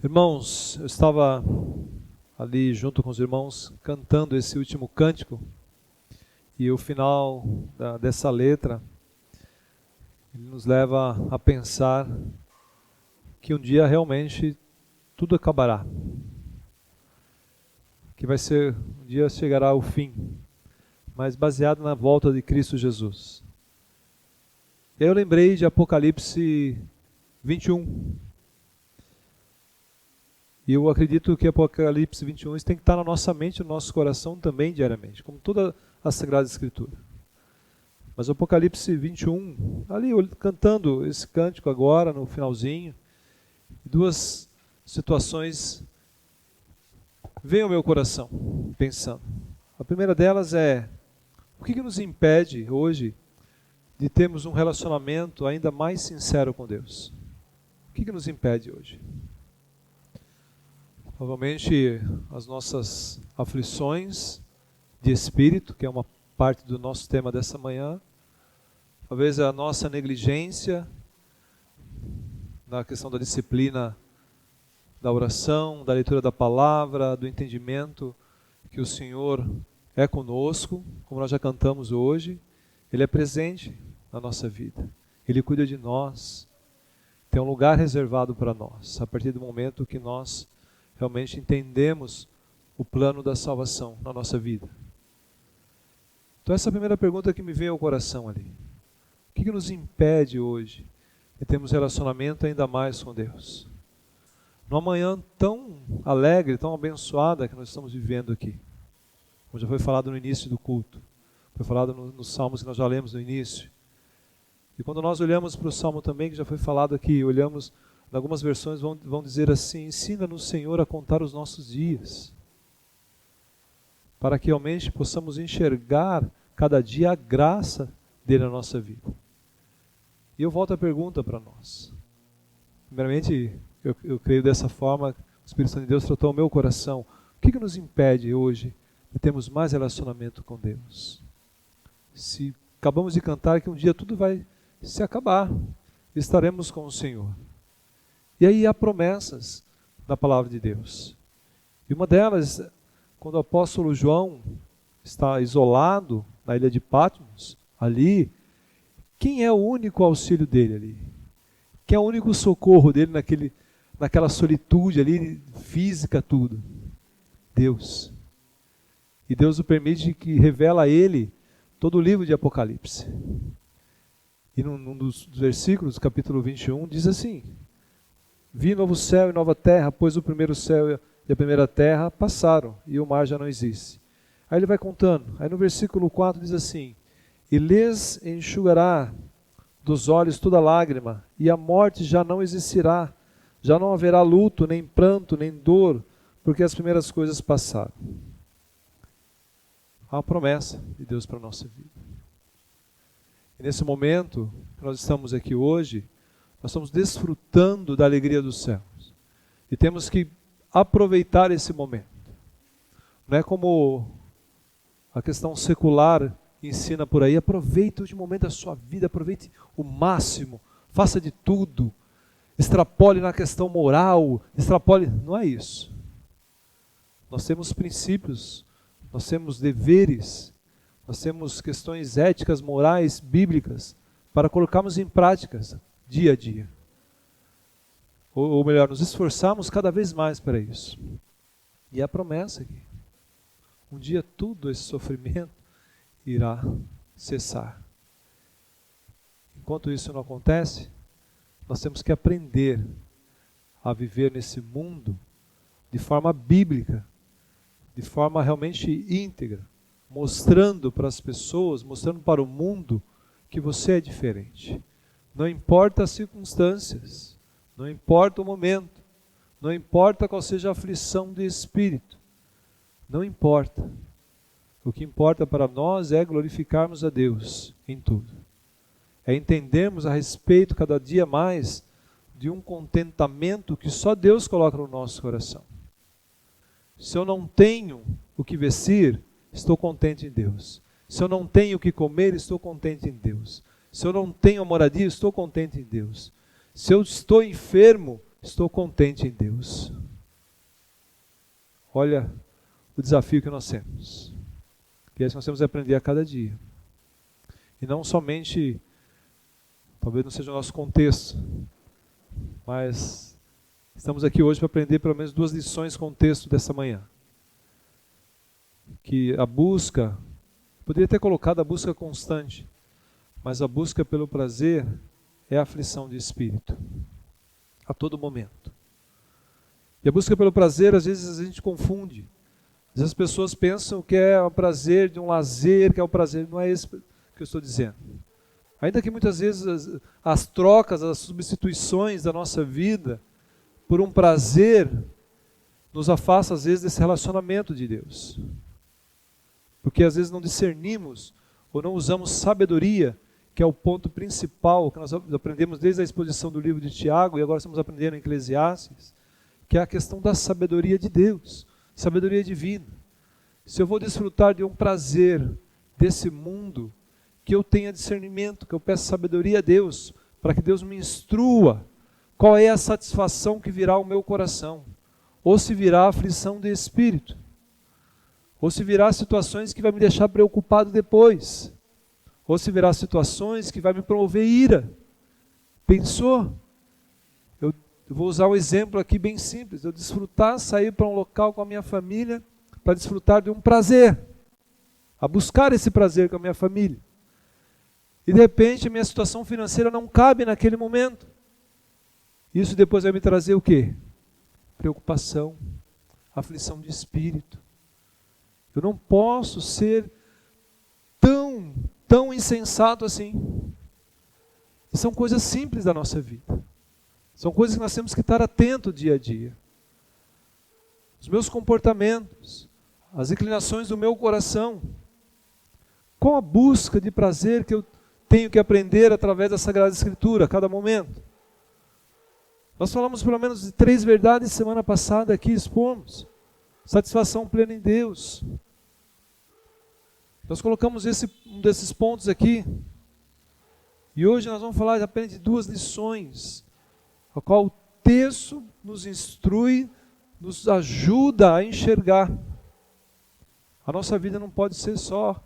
Irmãos, eu estava ali junto com os irmãos cantando esse último cântico e o final dessa letra ele nos leva a pensar que um dia realmente tudo acabará, que um dia chegará ao fim, mas baseado na volta de Cristo Jesus. E aí eu lembrei de Apocalipse 21. E eu acredito que Apocalipse 21 isso tem que estar na nossa mente, no nosso coração também diariamente, como toda a Sagrada Escritura. Mas o Apocalipse 21, ali cantando esse cântico agora, no finalzinho, duas situações vêm ao meu coração, pensando. A primeira delas é, o que nos impede hoje de termos um relacionamento ainda mais sincero com Deus? O que nos impede hoje? Provavelmente as nossas aflições de espírito, que é uma parte do nosso tema dessa manhã, talvez a nossa negligência na questão da disciplina da oração, da leitura da palavra, do entendimento que o Senhor é conosco, como nós já cantamos hoje, Ele é presente na nossa vida, Ele cuida de nós, tem um lugar reservado para nós, a partir do momento que nós realmente entendemos o plano da salvação na nossa vida. Então essa é a primeira pergunta que me veio ao coração ali. O que nos impede hoje de termos relacionamento ainda mais com Deus? Numa manhã tão alegre, tão abençoada que nós estamos vivendo aqui. Como já foi falado no início do culto. Foi falado nos salmos que nós já lemos no início. E quando nós olhamos para o salmo também, que já foi falado aqui, olhamos... Algumas versões vão dizer assim: ensina-nos, Senhor, a contar os nossos dias, para que realmente possamos enxergar cada dia a graça dele na nossa vida. E eu volto a pergunta para nós. Primeiramente, eu creio dessa forma, o Espírito Santo de Deus tratou o meu coração. O que nos impede hoje de termos mais relacionamento com Deus? Se acabamos de cantar que um dia tudo vai se acabar, estaremos com o Senhor. E aí há promessas da palavra de Deus. E uma delas, quando o apóstolo João está isolado na ilha de Patmos, ali, quem é o único auxílio dele ali? Quem é o único socorro dele naquela solitude ali, física, tudo? Deus. E Deus o permite que revela a ele todo o livro de Apocalipse. E num dos versículos, capítulo 21, diz assim: vi novo céu e nova terra, pois o primeiro céu e a primeira terra passaram, e o mar já não existe. Aí ele vai contando. Aí no versículo 4 diz assim: e lhes enxugará dos olhos toda lágrima, e a morte já não existirá. Já não haverá luto, nem pranto, nem dor, porque as primeiras coisas passaram. Há uma promessa de Deus para a nossa vida. E nesse momento que nós estamos aqui hoje, nós estamos desfrutando da alegria dos céus. E temos que aproveitar esse momento. Não é como a questão secular ensina por aí. Aproveite o momento da sua vida, aproveite o máximo, faça de tudo. Extrapole na questão moral, extrapole. Não é isso. Nós temos princípios, nós temos deveres, nós temos questões éticas, morais, bíblicas, para colocarmos em práticas dia a dia. Ou melhor, nos esforçarmos cada vez mais para isso. E a promessa aqui: um dia tudo esse sofrimento irá cessar. Enquanto isso não acontece, nós temos que aprender a viver nesse mundo de forma bíblica, de forma realmente íntegra, mostrando para as pessoas, mostrando para o mundo que você é diferente. Não importa as circunstâncias, não importa o momento, não importa qual seja a aflição de espírito, não importa. O que importa para nós é glorificarmos a Deus em tudo. É entendermos a respeito cada dia mais de um contentamento que só Deus coloca no nosso coração. Se eu não tenho o que vestir, estou contente em Deus. Se eu não tenho o que comer, estou contente em Deus. Se eu não tenho a moradia, estou contente em Deus. Se eu estou enfermo, estou contente em Deus. olha o desafio que nós temos. E é isso que nós temos que aprender a cada dia. E não somente, talvez não seja o nosso contexto, mas estamos aqui hoje para aprender pelo menos 2 lições com o texto dessa manhã. Que a busca, poderia ter colocado a busca constante, mas a busca pelo prazer é a aflição de espírito, a todo momento. E a busca pelo prazer, às vezes a gente confunde. Às vezes as pessoas pensam que é o prazer de um lazer, que é o prazer, não é esse que eu estou dizendo. Ainda que muitas vezes as trocas, as substituições da nossa vida por um prazer nos afasta às vezes desse relacionamento de Deus. Porque às vezes não discernimos ou não usamos sabedoria, que é o ponto principal que nós aprendemos desde a exposição do livro de Tiago e agora estamos aprendendo em Eclesiastes, que é a questão da sabedoria de Deus, sabedoria divina. Se eu vou desfrutar de um prazer desse mundo, que eu tenha discernimento, que eu peça sabedoria a Deus, para que Deus me instrua qual é a satisfação que virá ao meu coração, ou se virá aflição de espírito, ou se virá situações que vai me deixar preocupado depois, ou se virá situações que vai me promover ira. Pensou? Eu vou usar um exemplo aqui bem simples, eu desfrutar, sair para um local com a minha família, para desfrutar de um prazer, a buscar esse prazer com a minha família. E de repente a minha situação financeira não cabe naquele momento. Isso depois vai me trazer o quê? Preocupação, aflição de espírito. Eu não posso ser tão insensato assim. E são coisas simples da nossa vida. São coisas que nós temos que estar atento dia a dia. Os meus comportamentos, as inclinações do meu coração. Qual a busca de prazer que eu tenho que aprender através da Sagrada Escritura a cada momento? Nós falamos pelo menos de 3 verdades semana passada aqui, expomos. Satisfação plena em Deus. Nós colocamos um desses pontos aqui. E hoje nós vamos falar apenas de 2 lições, a qual o texto nos instrui, nos ajuda a enxergar. A nossa vida não pode ser só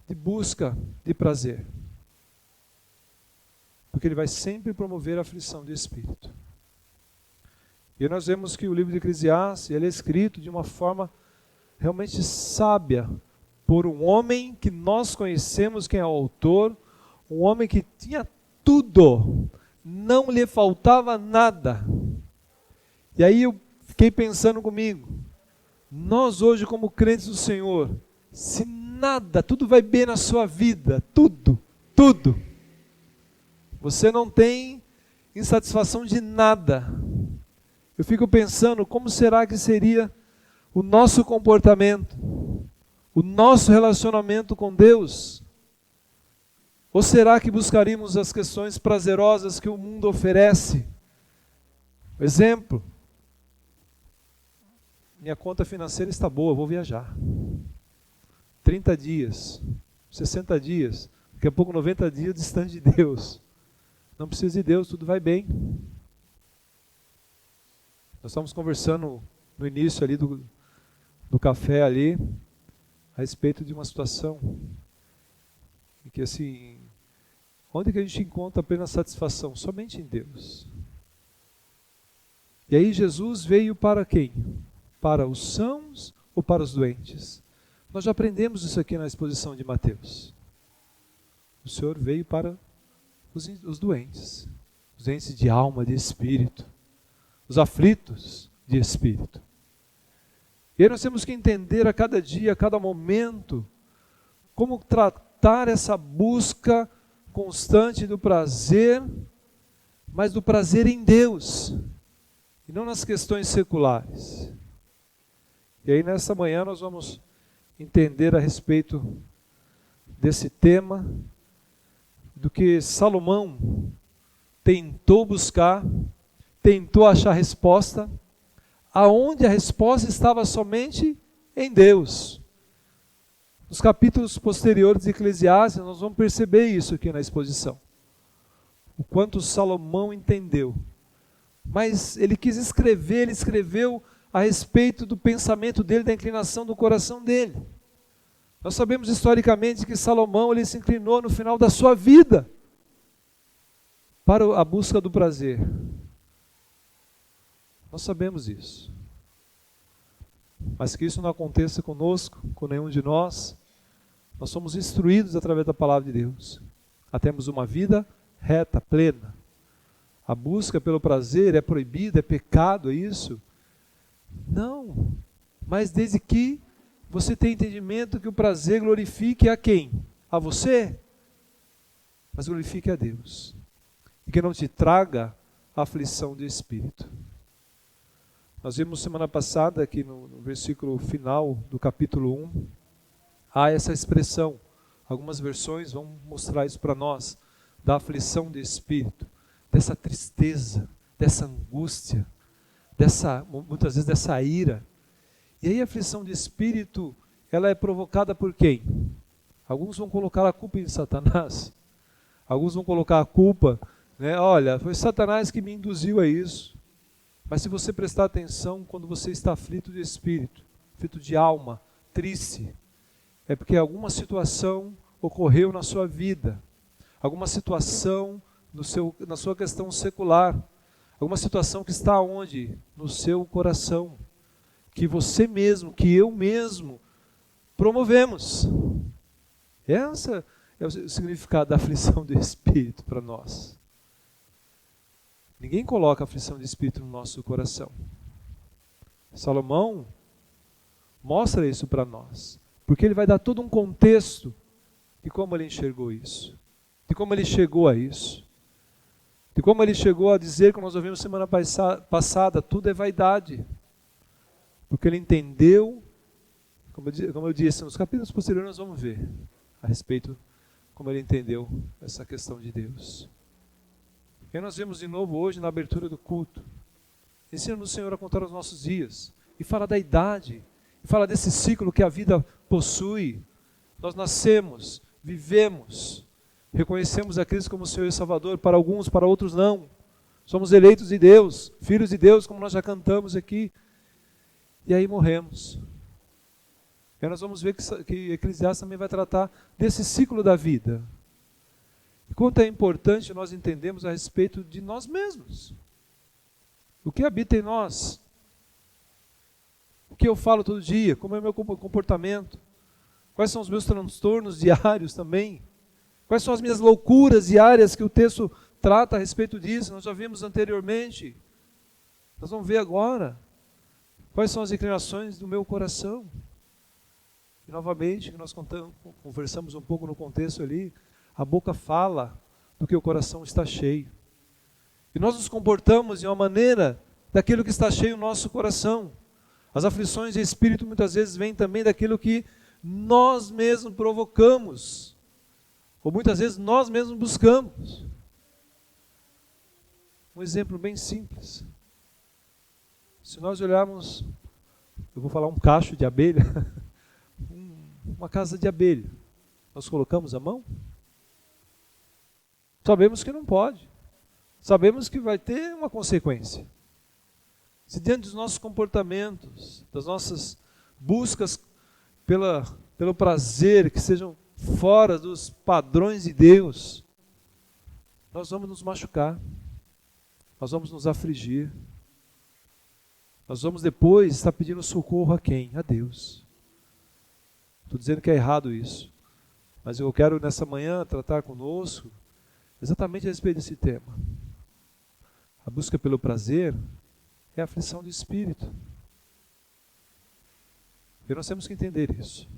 de busca de prazer, porque ele vai sempre promover a aflição de espírito. E nós vemos que o livro de Eclesiastes, ele é escrito de uma forma realmente sábia, por um homem que nós conhecemos quem é o autor, um homem que tinha tudo, não lhe faltava nada. E aí eu fiquei pensando comigo, nós hoje como crentes do Senhor, se nada, tudo vai bem na sua vida, tudo, você não tem insatisfação de nada. Eu fico pensando, como será que seria o nosso comportamento, o nosso relacionamento com Deus? Ou será que buscaríamos as questões prazerosas que o mundo oferece? Exemplo, minha conta financeira está boa, vou viajar. 30 dias, 60 dias, daqui a pouco 90 dias distante de Deus. Não precisa de Deus, tudo vai bem. Nós estamos conversando no início ali do café ali, a respeito de uma situação em que assim, onde que a gente encontra a plena satisfação? Somente em Deus. E aí Jesus veio para quem? Para os sãos ou para os doentes? Nós já aprendemos isso aqui na exposição de Mateus. O Senhor veio para os doentes de alma, de espírito, os aflitos de espírito. E aí nós temos que entender a cada dia, a cada momento, como tratar essa busca constante do prazer, mas do prazer em Deus, e não nas questões seculares. E aí nessa manhã nós vamos entender a respeito desse tema, do que Salomão tentou buscar, tentou achar resposta, aonde a resposta estava somente em Deus. Nos capítulos posteriores de Eclesiastes, nós vamos perceber isso aqui na exposição. O quanto Salomão entendeu. Mas ele quis escrever, ele escreveu a respeito do pensamento dele, da inclinação do coração dele. Nós sabemos historicamente que Salomão ele se inclinou no final da sua vida para a busca do prazer. Nós sabemos isso. Mas que isso não aconteça conosco, com nenhum de nós. Nós somos instruídos através da palavra de Deus a termos uma vida reta, plena. A busca pelo prazer é proibida, é pecado, é isso? Não. Mas desde que você tenha entendimento que o prazer glorifique a quem? A você? Mas glorifique a Deus. E que não te traga aflição de espírito. Nós vimos semana passada, aqui no versículo final do capítulo 1, há essa expressão. Algumas versões vão mostrar isso para nós, da aflição de espírito, dessa tristeza, dessa angústia, muitas vezes dessa ira. E aí a aflição de espírito, ela é provocada por quem? Alguns vão colocar a culpa em Satanás. Alguns vão colocar a culpa, olha, foi Satanás que me induziu a isso. Mas se você prestar atenção, quando você está aflito de espírito, aflito de alma, triste, é porque alguma situação ocorreu na sua vida, alguma situação na sua questão secular, alguma situação que está onde? No seu coração, que você mesmo, que eu mesmo promovemos. Esse é o significado da aflição do espírito para nós. Ninguém coloca aflição de espírito no nosso coração. Salomão mostra isso para nós, porque ele vai dar todo um contexto de como ele enxergou isso, de como ele chegou a isso, de como ele chegou a dizer, como nós ouvimos semana passada, tudo é vaidade, porque ele entendeu, como eu disse, nos capítulos posteriores nós vamos ver a respeito como ele entendeu essa questão de Deus. E nós vemos de novo hoje na abertura do culto, ensina-nos o Senhor a contar os nossos dias, e fala da idade, e fala desse ciclo que a vida possui. Nós nascemos, vivemos, reconhecemos a Cristo como Senhor e Salvador, para alguns, para outros não. Somos eleitos de Deus, filhos de Deus, como nós já cantamos aqui, e aí morremos. E aí nós vamos ver que Eclesiastes também vai tratar desse ciclo da vida. E quanto é importante nós entendermos a respeito de nós mesmos. O que habita em nós? O que eu falo todo dia? Como é o meu comportamento? Quais são os meus transtornos diários também? Quais são as minhas loucuras diárias que o texto trata a respeito disso? Nós já vimos anteriormente. Nós vamos ver agora. Quais são as inclinações do meu coração? E novamente, nós conversamos um pouco no contexto ali, a boca fala do que o coração está cheio. E nós nos comportamos de uma maneira daquilo que está cheio no nosso coração. As aflições de espírito muitas vezes vêm também daquilo que nós mesmos provocamos. Ou muitas vezes nós mesmos buscamos. Um exemplo bem simples. Se nós olharmos, eu vou falar um cacho de abelha, uma casa de abelha, nós colocamos a mão? Sabemos que não pode. Sabemos que vai ter uma consequência. Se diante dos nossos comportamentos, das nossas buscas pelo prazer, que sejam fora dos padrões de Deus, nós vamos nos machucar, nós vamos nos afligir, nós vamos depois estar pedindo socorro a quem? A Deus. Estou dizendo que é errado isso, mas eu quero nessa manhã tratar conosco exatamente a respeito desse tema. A busca pelo prazer é a aflição do espírito. E nós temos que entender isso.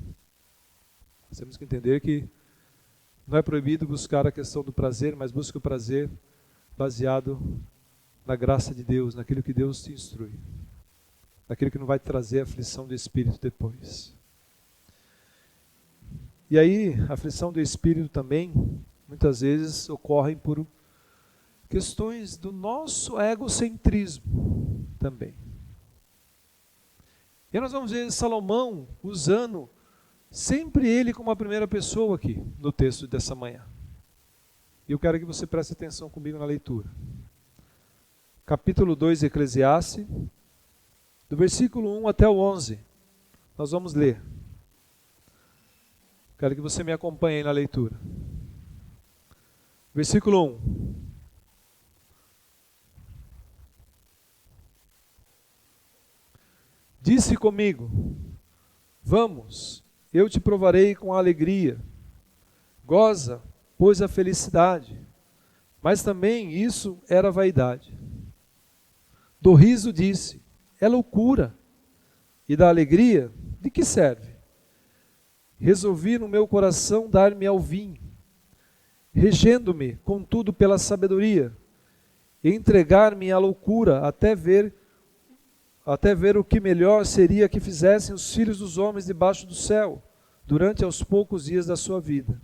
Nós temos que entender que não é proibido buscar a questão do prazer, mas busca o prazer baseado na graça de Deus, naquilo que Deus te instrui, naquilo que não vai trazer aflição do espírito depois. E aí, a aflição do espírito também, muitas vezes, ocorre por questões do nosso egocentrismo também. E aí nós vamos ver Salomão usando sempre ele como a primeira pessoa aqui no texto dessa manhã. E eu quero que você preste atenção comigo na leitura. Capítulo 2 de Eclesiastes, do versículo 1 até o 11. Nós vamos ler. Quero que você me acompanhe aí na leitura. Versículo 1. Disse comigo: vamos, eu te provarei com alegria. Goza, pois, a felicidade. Mas também isso era vaidade. Do riso disse: é loucura. E da alegria, de que serve? Resolvi no meu coração dar-me ao vinho, regendo-me, contudo, pela sabedoria, e entregar-me à loucura até ver o que melhor seria que fizessem os filhos dos homens debaixo do céu, durante os poucos dias da sua vida.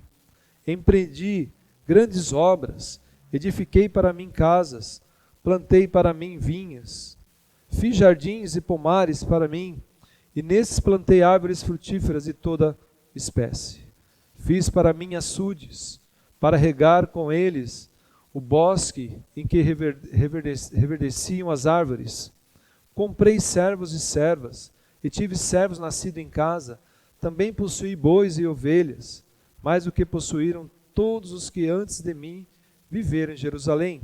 Empreendi grandes obras, edifiquei para mim casas, plantei para mim vinhas, fiz jardins e pomares para mim, e nesses plantei árvores frutíferas de toda espécie. Fiz para mim açudes, para regar com eles o bosque em que reverdeciam as árvores. Comprei servos e servas, e tive servos nascidos em casa. Também possuí bois e ovelhas, mais do que possuíram todos os que antes de mim viveram em Jerusalém.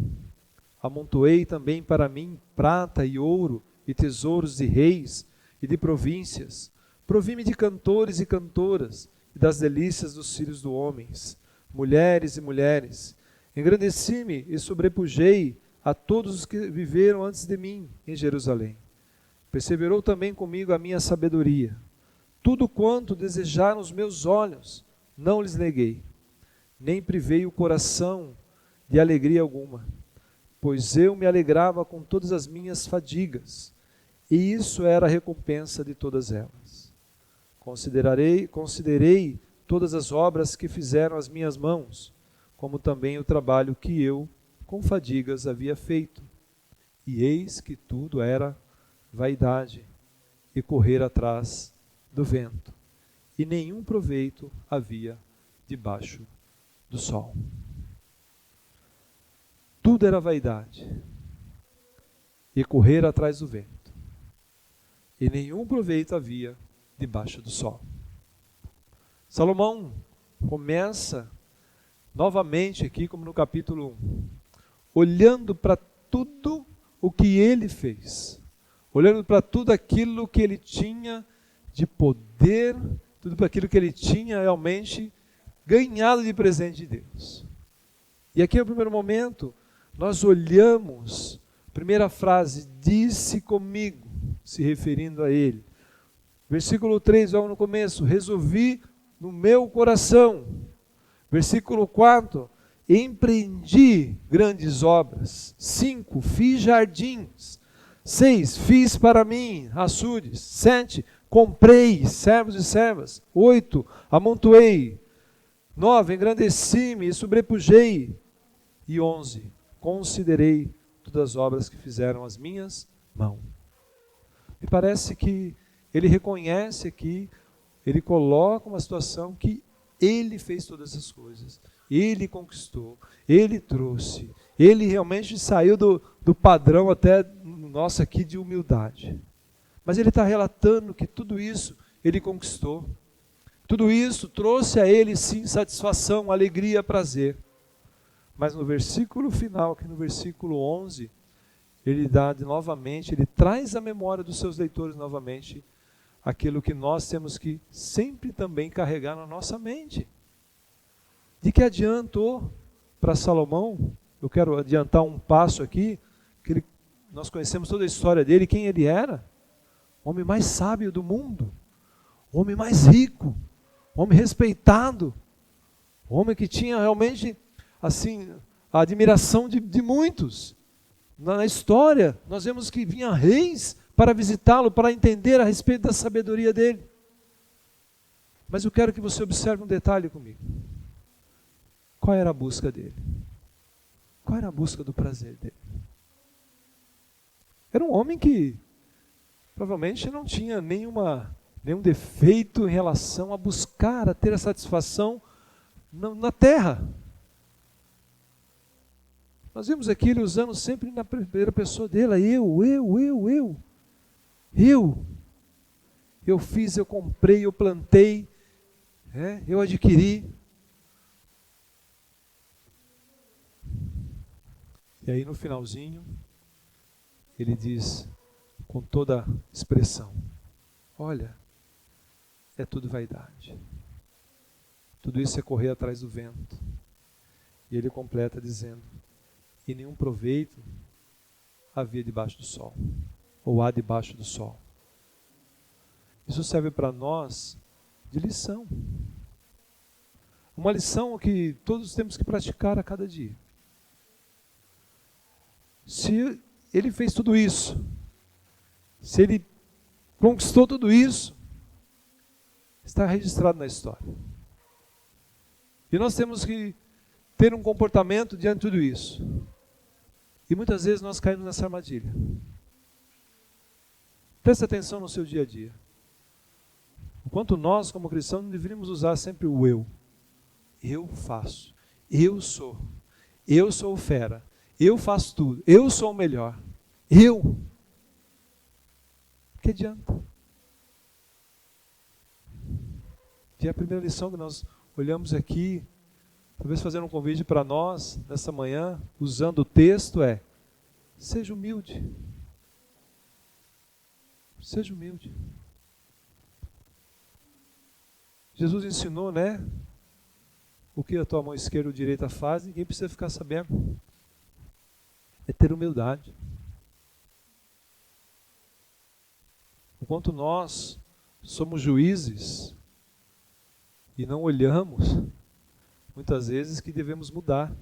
Amontoei também para mim prata e ouro, e tesouros de reis e de províncias. Provi-me de cantores e cantoras, e das delícias dos filhos dos homens, mulheres e mulheres. Engrandeci-me e sobrepujei a todos os que viveram antes de mim em Jerusalém. Perseverou também comigo a minha sabedoria. Tudo quanto desejaram os meus olhos, não lhes neguei, nem privei o coração de alegria alguma, pois eu me alegrava com todas as minhas fadigas, e isso era a recompensa de todas elas. Considerei todas as obras que fizeram as minhas mãos, como também o trabalho que eu, com fadigas, havia feito. E eis que tudo era vaidade e correr atrás do vento, e nenhum proveito havia debaixo do sol. Tudo era vaidade e correr atrás do vento, e nenhum proveito havia debaixo do sol. Salomão começa novamente aqui, como no capítulo 1, olhando para tudo o que ele fez, olhando para tudo aquilo que ele tinha de poder, tudo para aquilo que ele tinha realmente ganhado de presente de Deus. E aqui no primeiro momento, nós olhamos, primeira frase, disse comigo, se referindo a ele. Versículo 3, logo no começo, resolvi no meu coração. Versículo 4, empreendi grandes obras. 5, fiz jardins. 6, fiz para mim açudes. 7, comprei servos e servas. 8, amontoei. 9, engrandeci-me e sobrepujei. E 11, considerei todas as obras que fizeram as minhas mãos. Me parece que ele reconhece aqui, ele coloca uma situação que ele fez todas essas coisas. Ele conquistou, ele trouxe, ele realmente saiu do padrão até nosso aqui de humildade. Mas ele está relatando que tudo isso ele conquistou. Tudo isso trouxe a ele sim satisfação, alegria, prazer. Mas no versículo final, aqui no versículo 11, ele dá novamente, ele traz à memória dos seus leitores novamente aquilo que nós temos que sempre também carregar na nossa mente. De que adiantou para Salomão, eu quero adiantar um passo aqui, que nós conhecemos toda a história dele, quem ele era, o homem mais sábio do mundo, o homem mais rico, o homem respeitado, o homem que tinha realmente, assim, a admiração de muitos. Na história, nós vemos que vinha reis para visitá-lo, para entender a respeito da sabedoria dele. Mas eu quero que você observe um detalhe comigo. Qual era a busca dele? Qual era a busca do prazer dele? Era um homem que provavelmente não tinha nenhum defeito em relação a buscar, a ter a satisfação na terra. Nós vimos aqui ele usando sempre na primeira pessoa dele, eu. Eu fiz, eu comprei, eu plantei, eu adquiri. E aí no finalzinho, ele diz com toda expressão: olha, é tudo vaidade. Tudo isso é correr atrás do vento. E ele completa dizendo: e nenhum proveito havia debaixo do sol, ou há debaixo do sol. Isso serve para nós de lição. Uma lição que todos temos que praticar a cada dia. Se ele fez tudo isso, se ele conquistou tudo isso, está registrado na história. E nós temos que ter um comportamento diante de tudo isso. E muitas vezes nós caímos nessa armadilha. Preste atenção no seu dia a dia. Enquanto nós, como cristãos, deveríamos usar sempre o eu. Eu faço. Eu sou. Eu sou o fera. Eu faço tudo. Eu sou o melhor. Eu. Que adianta? E a primeira lição que nós olhamos aqui, talvez fazendo um convite para nós, nessa manhã, usando o texto, é: seja humilde. Seja humilde. Jesus ensinou, o que a tua mão esquerda ou direita faz, ninguém precisa ficar sabendo. É ter humildade. Enquanto nós somos juízes e não olhamos, muitas vezes, que devemos mudar.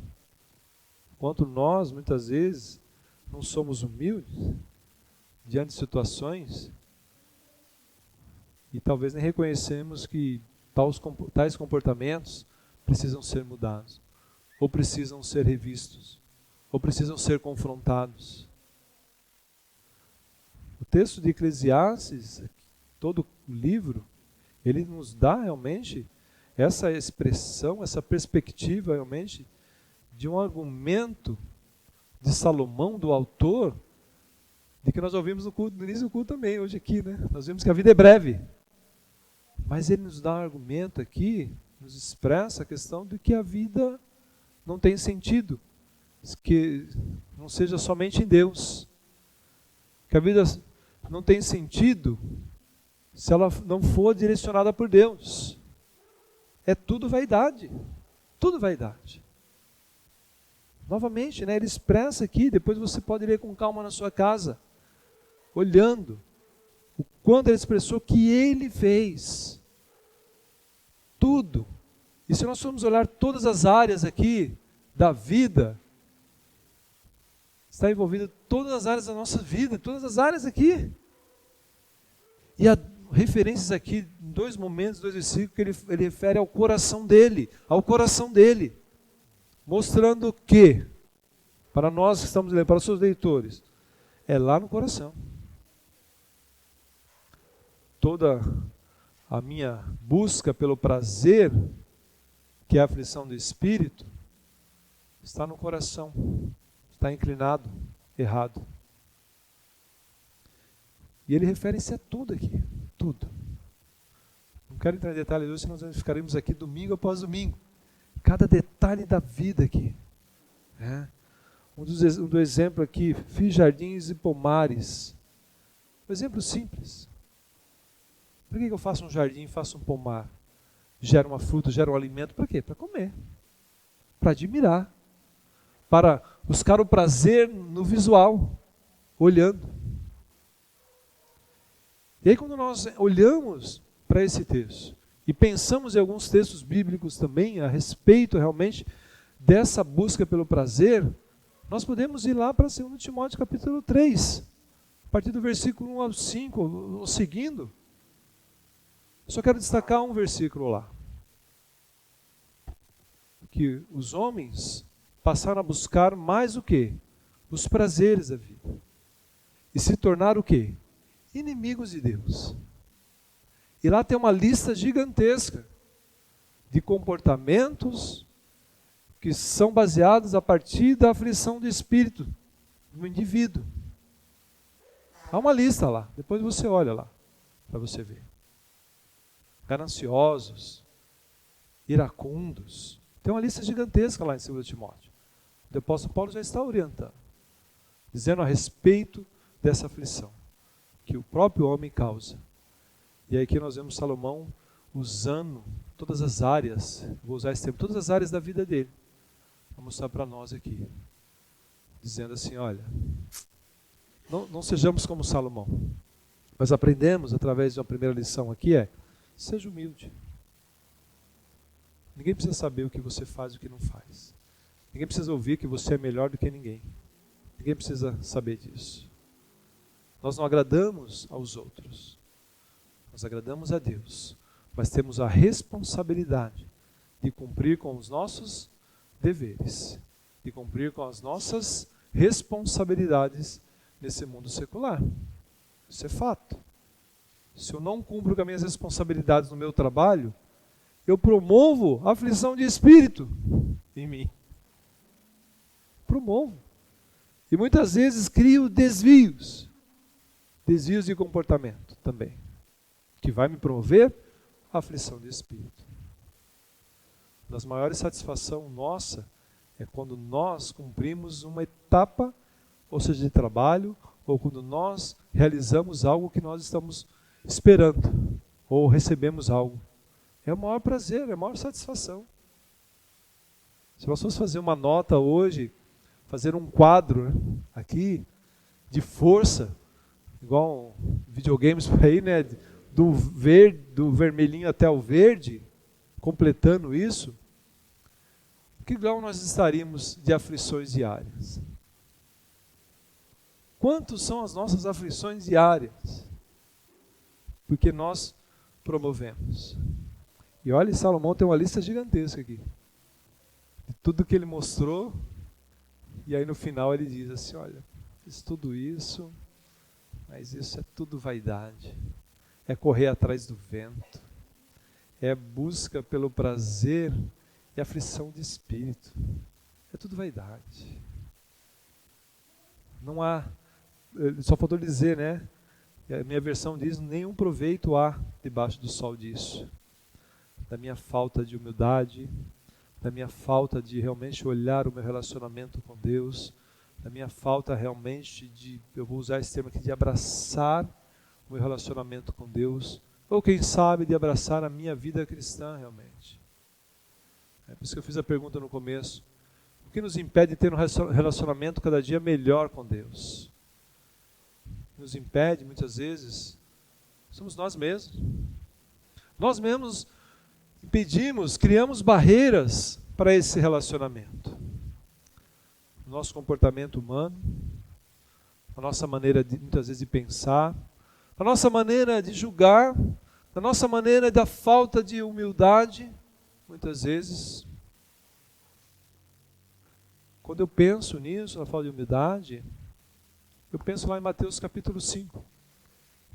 Enquanto nós, muitas vezes, não somos humildes diante de situações e talvez nem reconhecemos que tais comportamentos precisam ser mudados, ou precisam ser revistos, ou precisam ser confrontados. O texto de Eclesiastes, todo o livro, ele nos dá realmente essa expressão, essa perspectiva realmente de um argumento de Salomão, do autor, de que nós ouvimos no culto, no início do culto também, hoje aqui, Nós vimos que a vida é breve. Mas ele nos dá um argumento aqui, nos expressa a questão de que a vida não tem sentido, que não seja somente em Deus. Que a vida não tem sentido se ela não for direcionada por Deus. É tudo vaidade. Tudo vaidade. Novamente, ele expressa aqui, depois você pode ler com calma na sua casa, olhando o quanto ele expressou que ele fez. Tudo. E se nós formos olhar todas as áreas aqui da vida, está envolvida todas as áreas da nossa vida, todas as áreas aqui. E há referências aqui, em 2 momentos, 2 versículos, que ele refere ao coração dele, mostrando que, para nós que estamos lendo, para os seus leitores, é lá no coração. Toda a minha busca pelo prazer, que é a aflição do espírito, está no coração, está inclinado, errado. E ele refere-se a tudo aqui, tudo. Não quero entrar em detalhes hoje, senão nós ficaremos aqui domingo após domingo. Cada detalhe da vida aqui. Um exemplo aqui, fiz jardins e pomares. Um exemplo simples. Para que eu faço um jardim e faço um pomar? Gera uma fruta, gera um alimento, para quê? Para comer. Para admirar. Para buscar o prazer no visual, olhando. E aí quando nós olhamos para esse texto, e pensamos em alguns textos bíblicos também, a respeito realmente dessa busca pelo prazer, nós podemos ir lá para 2 Timóteo capítulo 3, a partir do versículo 1 ao 5, ou seguindo. Eu só quero destacar um versículo lá. Que os homens passaram a buscar mais o quê? Os prazeres da vida. E se tornaram o quê? Inimigos de Deus. E lá tem uma lista gigantesca de comportamentos que são baseados a partir da aflição do espírito do indivíduo. Há uma lista lá, depois você olha lá, para você ver. Gananciosos, iracundos. Tem uma lista gigantesca lá em 2 Timóteo. O apóstolo Paulo já está orientando, dizendo a respeito dessa aflição que o próprio homem causa. E aí aqui nós vemos Salomão usando todas as áreas, vou usar esse termo, todas as áreas da vida dele, para mostrar para nós aqui, dizendo assim, olha, não sejamos como Salomão, mas aprendemos através de uma primeira lição aqui, seja humilde. Ninguém precisa saber o que você faz e o que não faz. Ninguém precisa ouvir que você é melhor do que ninguém. Ninguém precisa saber disso. Nós não agradamos aos outros. Nós agradamos a Deus. Mas temos a responsabilidade de cumprir com os nossos deveres. De cumprir com as nossas responsabilidades nesse mundo secular. Isso é fato. Se eu não cumpro com as minhas responsabilidades no meu trabalho, eu promovo a aflição de espírito em mim. Promovo. E muitas vezes crio desvios de comportamento também, que vai me promover a aflição de espírito. Uma das maiores satisfações nossa é quando nós cumprimos uma etapa, ou seja, de trabalho, ou quando nós realizamos algo que nós estamos esperando, ou recebemos algo. É o maior prazer, é a maior satisfação. Se nós fosse fazer uma nota hoje, fazer um quadro, né, aqui, de força, igual videogames por aí, né, do vermelhinho até o verde, completando isso, que grau nós estaríamos de aflições diárias? Quantos são as nossas aflições diárias? Porque nós promovemos. E olha, Salomão tem uma lista gigantesca aqui. De tudo que ele mostrou. E aí no final ele diz assim, olha, fiz tudo isso, mas isso é tudo vaidade. É correr atrás do vento. É busca pelo prazer e aflição de espírito. É tudo vaidade. Não há, só faltou dizer, né? A minha versão diz, nenhum proveito há debaixo do sol disso. Da minha falta de humildade, da minha falta de realmente olhar o meu relacionamento com Deus, da minha falta realmente de, eu vou usar esse termo aqui, de abraçar o meu relacionamento com Deus, ou quem sabe de abraçar a minha vida cristã realmente. É por isso que eu fiz a pergunta no começo, o que nos impede de ter um relacionamento cada dia melhor com Deus? O que nos impede muitas vezes somos nós mesmos. Nós mesmos impedimos, criamos barreiras para esse relacionamento. O nosso comportamento humano, a nossa maneira de, muitas vezes de pensar, a nossa maneira de julgar, a nossa maneira da falta de humildade, muitas vezes. Quando eu penso nisso, na falta de humildade, eu penso lá em Mateus capítulo 5.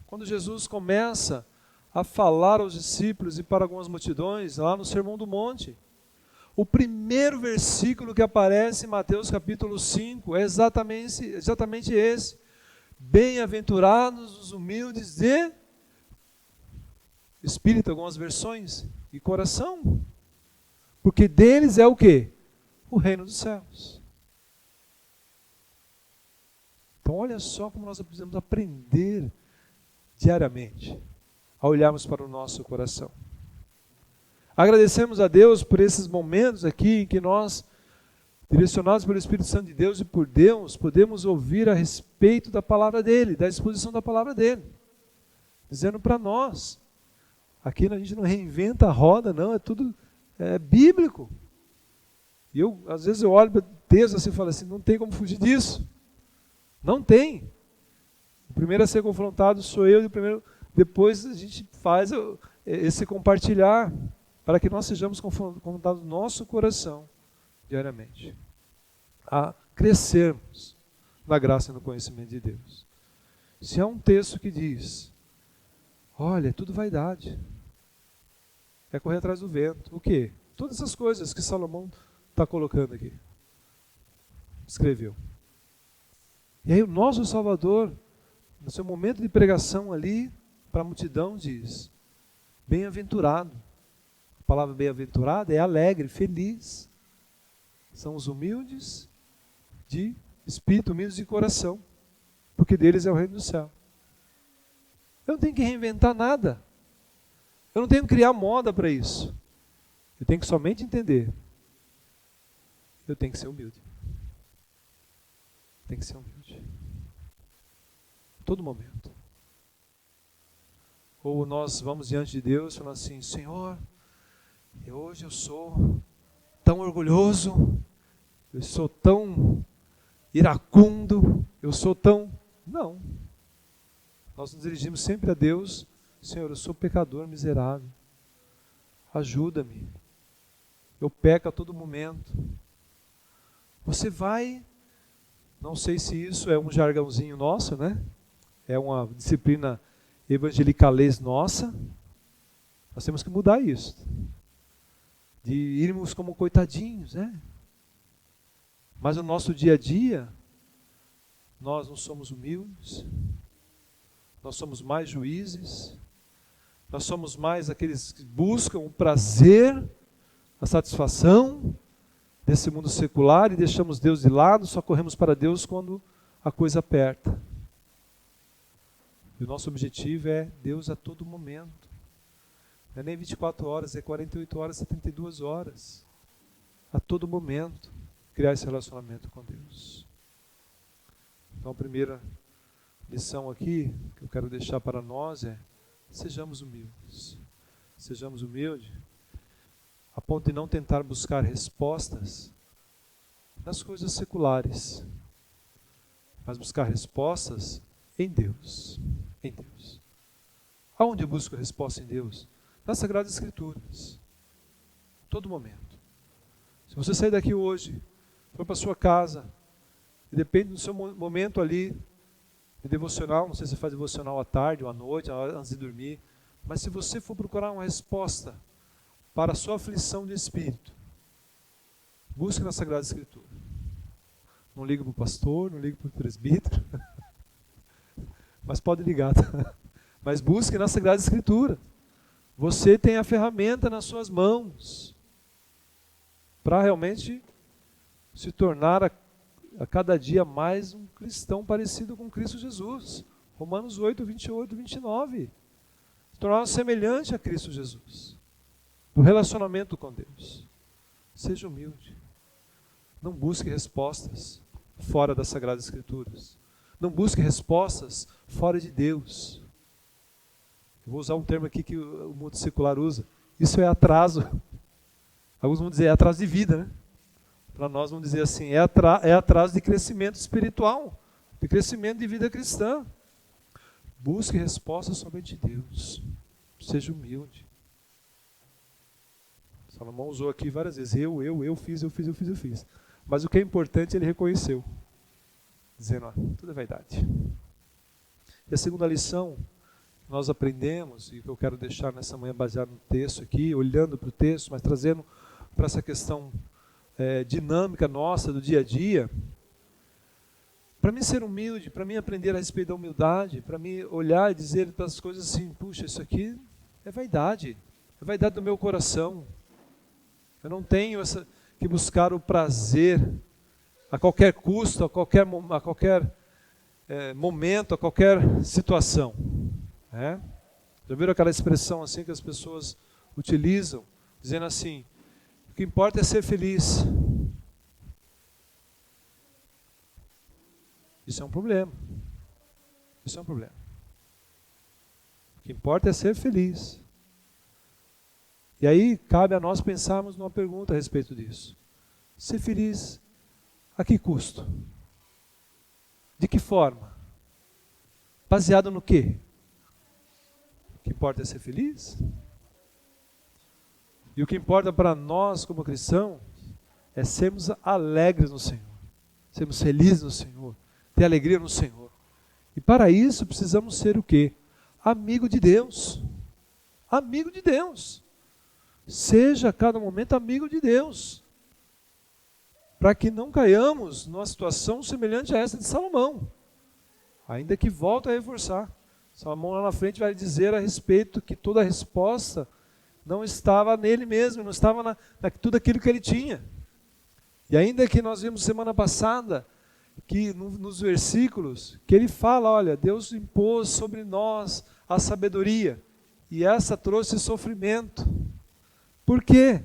Quando Jesus começa a falar aos discípulos e para algumas multidões, lá no Sermão do Monte. O primeiro versículo que aparece em Mateus capítulo 5 é exatamente esse. Bem-aventurados os humildes de espírito, algumas versões, e coração. Porque deles é o quê? O reino dos céus. Então olha só como nós precisamos aprender diariamente a olharmos para o nosso coração. Agradecemos a Deus por esses momentos aqui em que nós, direcionados pelo Espírito Santo de Deus e por Deus, podemos ouvir a respeito da palavra dEle, da exposição da palavra dEle, dizendo para nós, aqui a gente não reinventa a roda, não, é tudo bíblico. E eu, às vezes eu olho para o texto assim e falo assim, não tem como fugir disso. Não tem. O primeiro a ser confrontado sou eu, e o primeiro... Depois a gente faz esse compartilhar para que nós sejamos confrontados no nosso coração diariamente a crescermos na graça e no conhecimento de Deus. Se há um texto que diz, olha, é tudo vaidade, é correr atrás do vento, o quê? Todas essas coisas que Salomão está colocando aqui, escreveu. E aí o nosso Salvador no seu momento de pregação ali, para a multidão diz, bem-aventurado. A palavra bem-aventurado é alegre, feliz. São os humildes de espírito, humildes de coração, porque deles é o reino do céu. Eu não tenho que reinventar nada. Eu não tenho que criar moda para isso. Eu tenho que somente entender. Eu tenho que ser humilde. Tem que ser humilde. Todo momento. Ou nós vamos diante de Deus falando assim, Senhor, hoje eu sou tão orgulhoso, eu sou tão iracundo, eu sou tão... Não. Nós nos dirigimos sempre a Deus, Senhor, eu sou pecador miserável. Ajuda-me. Eu peco a todo momento. Você vai... Não sei se isso é um jargãozinho nosso, né? É uma disciplina evangelicalês nossa. Nós temos que mudar isso. De irmos como coitadinhos, né? Mas no nosso dia a dia, nós não somos humildes. Nós somos mais juízes. Nós somos mais aqueles que buscam o prazer, a satisfação desse mundo secular e deixamos Deus de lado, só corremos para Deus quando a coisa aperta. E o nosso objetivo é Deus a todo momento. Não é nem 24 horas, é 48 horas, 72 horas. A todo momento, criar esse relacionamento com Deus. Então a primeira lição aqui, que eu quero deixar para nós é, sejamos humildes. Sejamos humildes, a ponto de não tentar buscar respostas nas coisas seculares, mas buscar respostas em Deus. Em Deus. Aonde eu busco resposta em Deus? Nas Sagradas Escrituras. Todo momento. Se você sair daqui hoje, for para sua casa, e depende do seu momento ali, de devocional, não sei se você faz devocional à tarde ou à noite, antes de dormir, mas se você for procurar uma resposta para a sua aflição de espírito, busque na Sagrada Escritura. Não liga para o pastor, não liga para o presbítero, mas pode ligar, tá? Mas busque na Sagrada Escritura. Você tem a ferramenta nas suas mãos para realmente se tornar a cada dia mais um cristão parecido com Cristo Jesus. Romanos 8, 28, 29. Se tornar semelhante a Cristo Jesus. Do relacionamento com Deus. Seja humilde. Não busque respostas fora das Sagradas Escrituras. Não busque respostas fora de Deus. Eu vou usar um termo aqui que o mundo secular usa. Isso é atraso. Alguns vão dizer, é atraso de vida, né? Para nós vamos dizer assim, é atraso de crescimento espiritual, de crescimento de vida cristã. Busque respostas somente de Deus. Seja humilde. Salomão usou aqui várias vezes, eu fiz. Mas o que é importante ele reconheceu, dizendo, tudo é vaidade. E a segunda lição que nós aprendemos, e que eu quero deixar nessa manhã baseado no texto aqui, olhando para o texto, mas trazendo para essa questão dinâmica nossa do dia a dia, para mim ser humilde, para mim aprender a respeito da humildade, para mim olhar e dizer para as coisas assim, puxa, isso aqui é vaidade do meu coração. Eu não tenho que buscar o prazer a qualquer custo, a qualquer momento, a qualquer situação. Já viram aquela expressão assim que as pessoas utilizam, dizendo assim, o que importa é ser feliz. Isso é um problema. Isso é um problema. O que importa é ser feliz. E aí cabe a nós pensarmos numa pergunta a respeito disso. Ser feliz a que custo? De que forma? Baseado no quê? O que importa é ser feliz? E o que importa para nós como cristãos é sermos alegres no Senhor. Sermos felizes no Senhor. Ter alegria no Senhor. E para isso precisamos ser o quê? Amigo de Deus. Amigo de Deus. Seja a cada momento amigo de Deus. Para que não caiamos numa situação semelhante a essa de Salomão. Ainda que volta a reforçar. Salomão lá na frente vai dizer a respeito que toda a resposta não estava nele mesmo, não estava na tudo aquilo que ele tinha. E ainda que nós vimos semana passada, que nos versículos, que ele fala, olha, Deus impôs sobre nós a sabedoria, e essa trouxe sofrimento. Por quê?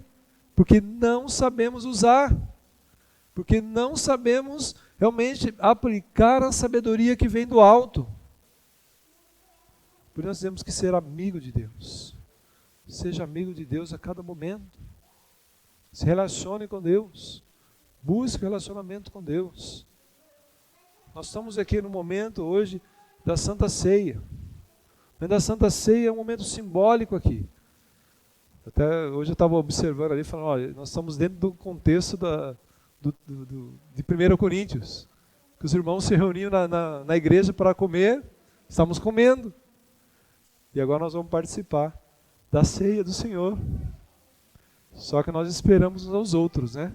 Porque não sabemos usar, porque não sabemos realmente aplicar a sabedoria que vem do alto. Por isso nós temos que ser amigo de Deus. Seja amigo de Deus a cada momento. Se relacione com Deus. Busque relacionamento com Deus. Nós estamos aqui no momento hoje da Santa Ceia. O momento da Santa Ceia é um momento simbólico aqui. Até hoje eu estava observando ali, falando, olha, nós estamos dentro do contexto de 1 Coríntios, que os irmãos se reuniam na igreja para comer, estamos comendo. E agora nós vamos participar da ceia do Senhor. Só que nós esperamos uns aos outros, né?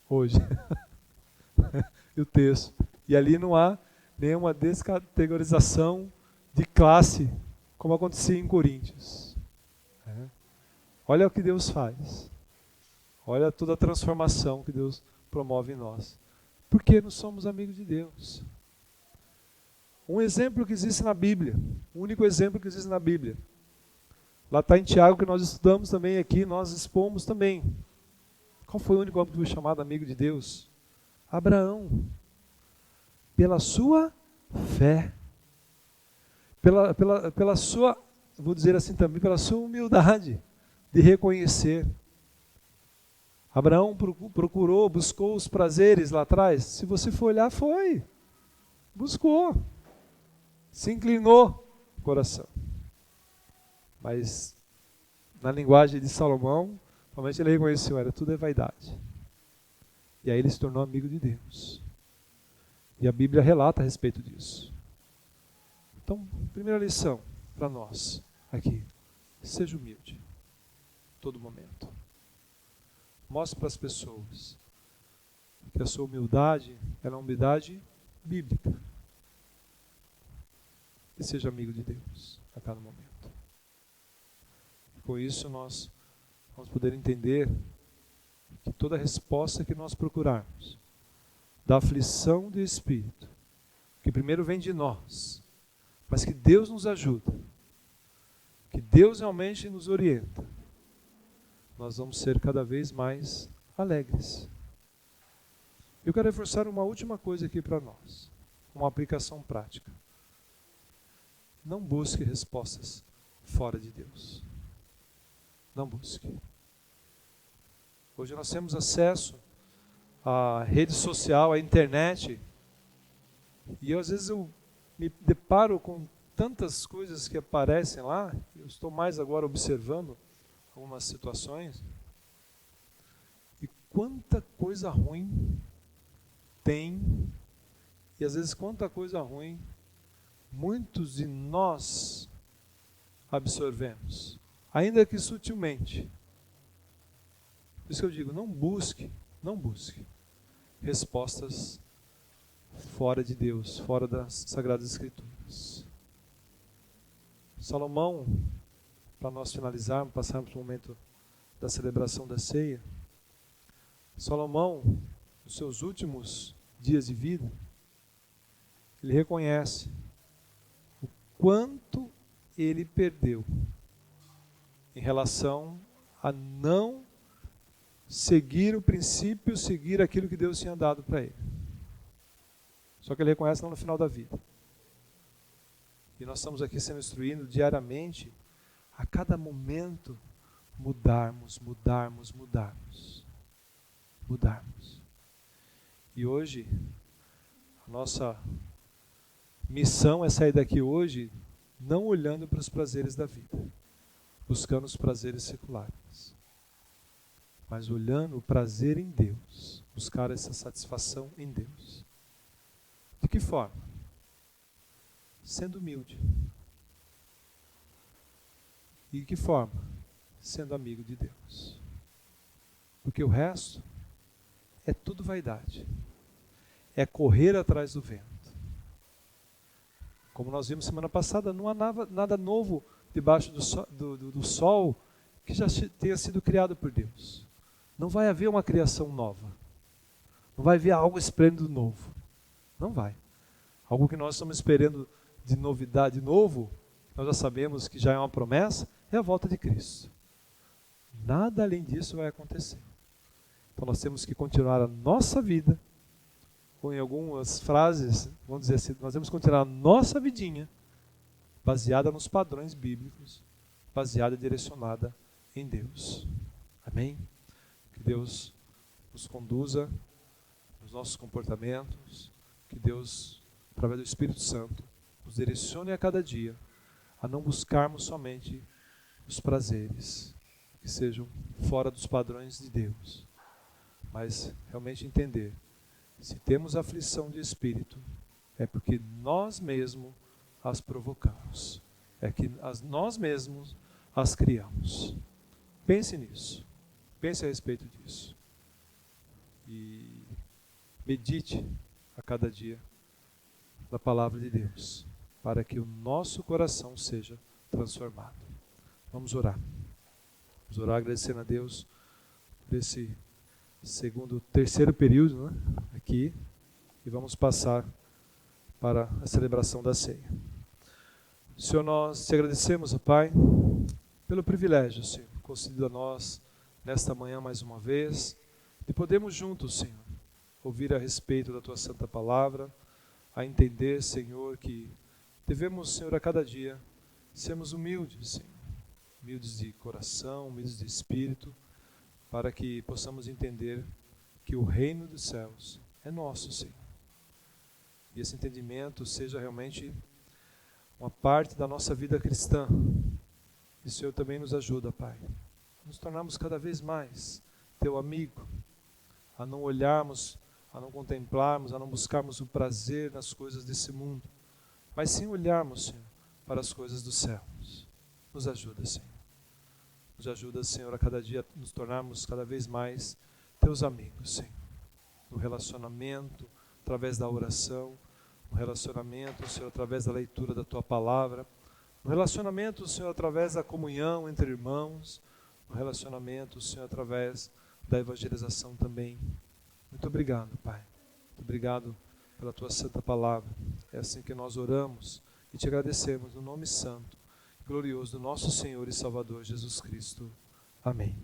Hoje. E o texto. E ali não há nenhuma descategorização de classe, como acontecia em Coríntios. Olha o que Deus faz. Olha toda a transformação que Deus promove em nós. Porque nós somos amigos de Deus. Um exemplo que existe na Bíblia, o único exemplo que existe na Bíblia. Lá está em Tiago, que nós estudamos também aqui, nós expomos também. Qual foi o único homem que foi chamado amigo de Deus? Abraão. Pela sua fé. Pela sua, vou dizer assim também, pela sua humildade de reconhecer. Abraão procurou, buscou os prazeres lá atrás. Se você for olhar, foi. Buscou. Se inclinou o coração. Mas, na linguagem de Salomão, realmente ele reconheceu, tudo é vaidade. E aí ele se tornou amigo de Deus. E a Bíblia relata a respeito disso. Então, primeira lição para nós aqui. Seja humilde. Todo momento. Mostre para as pessoas que a sua humildade é uma humildade bíblica. E seja amigo de Deus a cada momento. Com isso nós vamos poder entender que toda resposta que nós procurarmos da aflição do Espírito, que primeiro vem de nós, mas que Deus nos ajuda, que Deus realmente nos orienta, nós vamos ser cada vez mais alegres. Eu quero reforçar uma última coisa aqui para nós, uma aplicação prática. Não busque respostas fora de Deus. Não busque. Hoje nós temos acesso à rede social, à internet, e às vezes eu me deparo com tantas coisas que aparecem lá, eu estou mais agora observando algumas situações, e quanta coisa ruim tem, e às vezes quanta coisa ruim muitos de nós absorvemos, ainda que sutilmente. Por isso que eu digo, não busque respostas fora de Deus, fora das Sagradas Escrituras. Salomão, para nós finalizarmos, passarmos para o momento da celebração da ceia, Salomão, nos seus últimos dias de vida, ele reconhece o quanto ele perdeu em relação a não seguir o princípio, seguir aquilo que Deus tinha dado para ele. Só que ele reconhece lá no final da vida. E nós estamos aqui sendo instruídos diariamente, a cada momento, mudarmos. E hoje, a nossa missão é sair daqui hoje não olhando para os prazeres da vida, buscando os prazeres seculares, mas olhando o prazer em Deus, buscar essa satisfação em Deus. De que forma? Sendo humilde. E de que forma? Sendo amigo de Deus. Porque o resto é tudo vaidade. É correr atrás do vento. Como nós vimos semana passada, não há nada novo debaixo do sol que já tenha sido criado por Deus. Não vai haver uma criação nova. Não vai haver algo esplêndido novo. Não vai. Algo que nós estamos esperando de novidade novo, nós já sabemos que já é uma promessa, é a volta de Cristo. Nada além disso vai acontecer. Então nós temos que continuar a nossa vida, com algumas frases, vamos dizer assim, nós temos que continuar a nossa vidinha, baseada nos padrões bíblicos, baseada e direcionada em Deus. Amém? Que Deus nos conduza nos nossos comportamentos, que Deus, através do Espírito Santo, nos direcione a cada dia a não buscarmos somente os prazeres que sejam fora dos padrões de Deus, mas realmente entender, se temos aflição de espírito, é porque nós mesmos as provocamos, é que nós mesmos as criamos. Pense nisso, pense a respeito disso e medite a cada dia na palavra de Deus, para que o nosso coração seja transformado. Vamos orar. Vamos orar agradecendo a Deus por esse terceiro período, né, aqui, e vamos passar para a celebração da ceia. Senhor, nós te agradecemos, ó Pai, pelo privilégio, Senhor, concedido a nós nesta manhã mais uma vez, de podermos juntos, Senhor, ouvir a respeito da Tua Santa Palavra, a entender, Senhor, que devemos, Senhor, a cada dia sermos humildes, Senhor, humildes de coração, humildes de espírito, para que possamos entender que o reino dos céus é nosso, Senhor. E esse entendimento seja realmente uma parte da nossa vida cristã. E o Senhor também nos ajuda, Pai, a nos tornarmos cada vez mais Teu amigo, a não olharmos, a não contemplarmos, a não buscarmos o prazer nas coisas desse mundo, mas sim olharmos, Senhor, para as coisas dos céus. Nos ajuda, Senhor. Nos ajuda, Senhor, a cada dia nos tornarmos cada vez mais Teus amigos, Senhor. No relacionamento, através da oração, no relacionamento, Senhor, através da leitura da Tua Palavra, no relacionamento, Senhor, através da comunhão entre irmãos, no relacionamento, Senhor, através da evangelização também. Muito obrigado, Pai. Muito obrigado pela Tua Santa Palavra. É assim que nós oramos e Te agradecemos no nome santo, glorioso do nosso Senhor e Salvador Jesus Cristo. Amém.